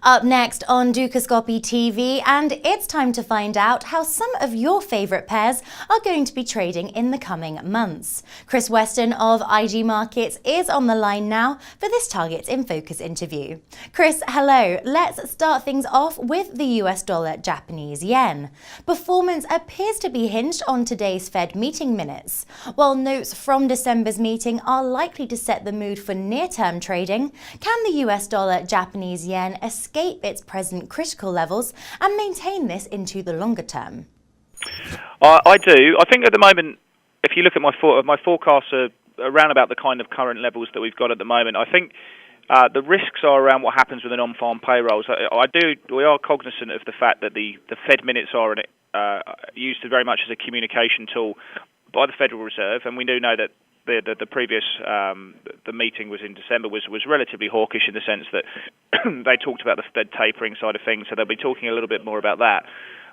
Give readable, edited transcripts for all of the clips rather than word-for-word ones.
Up next on Dukascopy TV, and it's time to find out how some of your favourite pairs are going to be trading in the coming months. Chris Weston of IG Markets is on the line now for this Targets in Focus interview. Chris, hello. Let's start things off with the US dollar Japanese yen. Performance appears to be hinged on today's Fed meeting minutes. While notes from December's meeting are likely to set the mood for near-term trading, can the US dollar Japanese yen escape its present critical levels and maintain this into the longer term? I do. I think at the moment, if you look at my forecasts are around about the kind of current levels that we've got at the moment. I think the risks are around what happens with the non-farm payrolls. We are cognizant of the fact that the Fed minutes are used very much as a communication tool by the Federal Reserve, and we do know that the previous the meeting was in December was relatively hawkish in the sense that they talked about the Fed tapering side of things, so they'll be talking a little bit more about that.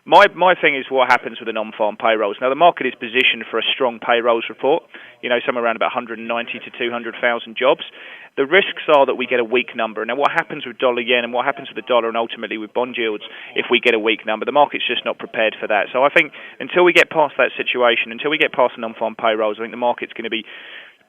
My thing is what happens with the non-farm payrolls. Now, the market is positioned for a strong payrolls report, somewhere around about 190 to 200,000 jobs. The risks are that we get a weak number. Now, what happens with dollar yen and what happens with the dollar and ultimately with bond yields if we get a weak number? The market's just not prepared for that. So I think until we get past that situation, until we get past the non-farm payrolls, I think the market's going to be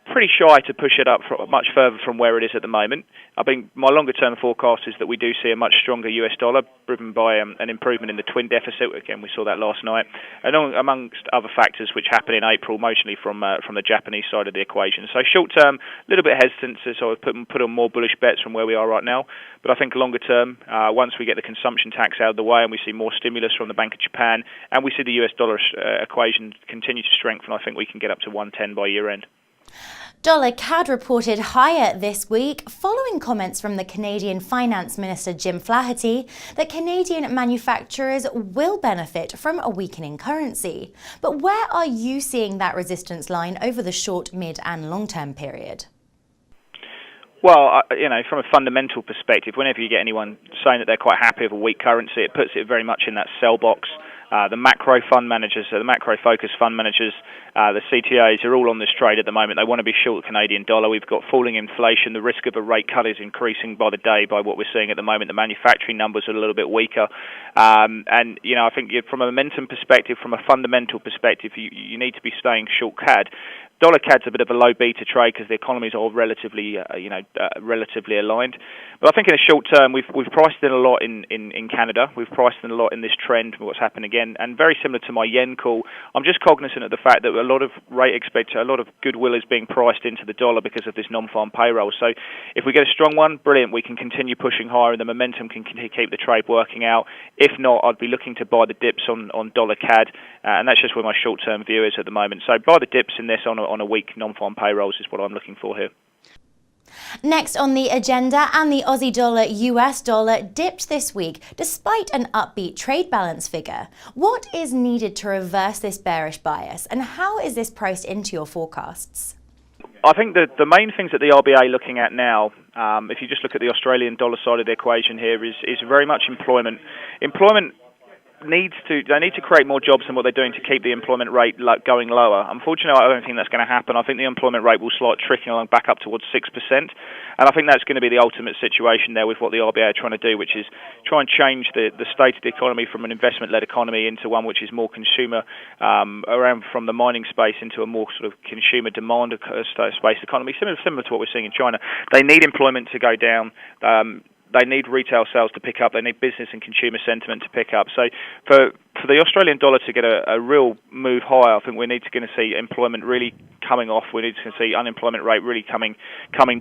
pretty shy to push it up much further from where it is at the moment. I think my longer-term forecast is that we do see a much stronger US dollar, driven by an improvement in the twin deficit. Again, we saw that last night, and amongst other factors which happen in April, mostly from the Japanese side of the equation. So short-term, a little bit hesitant to sort of put on more bullish bets from where we are right now. But I think longer-term, once we get the consumption tax out of the way and we see more stimulus from the Bank of Japan and we see the US dollar equation continue to strengthen, I think we can get up to 110 by year-end. Dollar CAD reported higher this week following comments from the Canadian Finance Minister Jim Flaherty that Canadian manufacturers will benefit from a weakening currency. But where are you seeing that resistance line over the short, mid and long-term period? Well, from a fundamental perspective, whenever you get anyone saying that they're quite happy with a weak currency, it puts it very much in that sell box. The macro fund managers, the macro-focused fund managers, the CTAs are all on this trade at the moment. They want to be short the Canadian dollar. We've got falling inflation. The risk of a rate cut is increasing by the day by what we're seeing at the moment. The manufacturing numbers are a little bit weaker. I think from a momentum perspective, from a fundamental perspective, you need to be staying short CAD. Dollar CAD's a bit of a low beta trade because the economies are all relatively aligned. But I think in the short term, we've priced in a lot in Canada. We've priced in a lot in this trend, what's happened again, and very similar to my yen call. I'm just cognizant of the fact that a lot of a lot of goodwill is being priced into the dollar because of this non-farm payroll. So if we get a strong one, brilliant. We can continue pushing higher, and the momentum can keep the trade working out. If not, I'd be looking to buy the dips on dollar CAD, and that's just where my short-term view is at the moment. So buy the dips in this on a weak non-farm payrolls is what I'm looking for here. Next on the agenda, and the Aussie dollar US dollar dipped this week despite an upbeat trade balance figure. What is needed to reverse this bearish bias, and how is this priced into your forecasts? I think that the main things that the RBA are looking at now, if you just look at the Australian dollar side of the equation here, is very much employment. They need to create more jobs than what they're doing to keep the employment rate going lower. Unfortunately, I don't think that's going to happen. I think the employment rate will start trickling along back up towards 6%, and I think that's going to be the ultimate situation there with what the RBA are trying to do, which is try and change the state of the economy from an investment-led economy into one which is more consumer, around from the mining space into a more sort of consumer demand space economy, similar to what we're seeing in China. They need employment to go down. They need retail sales to pick up. They need business and consumer sentiment to pick up. So for the Australian dollar to get a real move higher, I think we need to see employment really coming off. We need to see unemployment rate really coming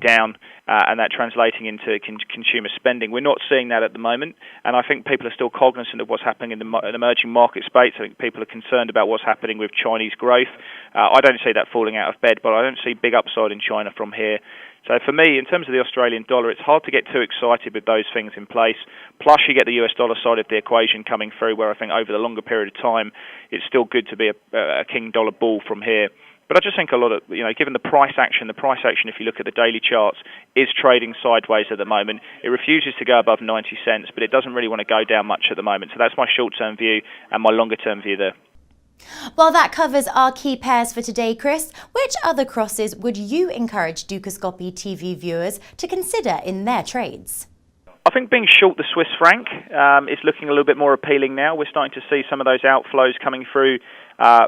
down, and that translating into consumer spending. We're not seeing that at the moment, and I think people are still cognizant of what's happening in the emerging market space. I think people are concerned about what's happening with Chinese growth. I don't see that falling out of bed, but I don't see big upside in China from here. So for me, in terms of the Australian dollar, it's hard to get too excited with those things in place. Plus, you get the US dollar side of the equation coming through, where I think over the longer period of time, it's still good to be a king dollar bull from here. But I just think a lot of, given the price action, if you look at the daily charts, is trading sideways at the moment. It refuses to go above 90 cents, but it doesn't really want to go down much at the moment. So that's my short-term view and my longer-term view there. Well, that covers our key pairs for today, Chris. Which other crosses would you encourage Dukascopy TV viewers to consider in their trades? I think being short the Swiss franc is looking a little bit more appealing now. We're starting to see some of those outflows coming through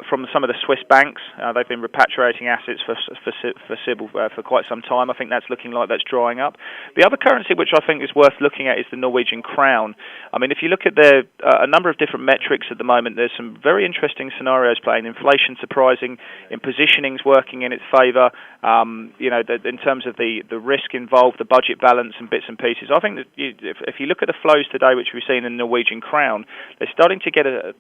from some of the Swiss banks. They've been repatriating assets for quite some time. I think that's looking like that's drying up. The other currency which I think is worth looking at is the Norwegian crown. I mean, if you look at a number of different metrics at the moment, there's some very interesting scenarios playing. Inflation surprising, in positionings working in its favour. In terms of the risk involved, the budget balance and bits and pieces. I think that if you look at the flows today, which we've seen in the Norwegian crown, they're starting to get a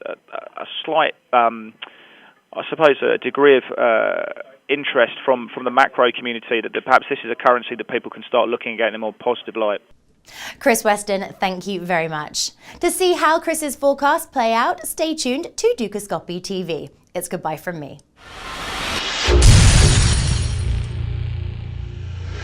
slight, I suppose, a degree of interest from the macro community that perhaps this is a currency that people can start looking at in a more positive light. Chris Weston, thank you very much. To see how Chris's forecasts play out, stay tuned to Dukascopy TV. It's goodbye from me.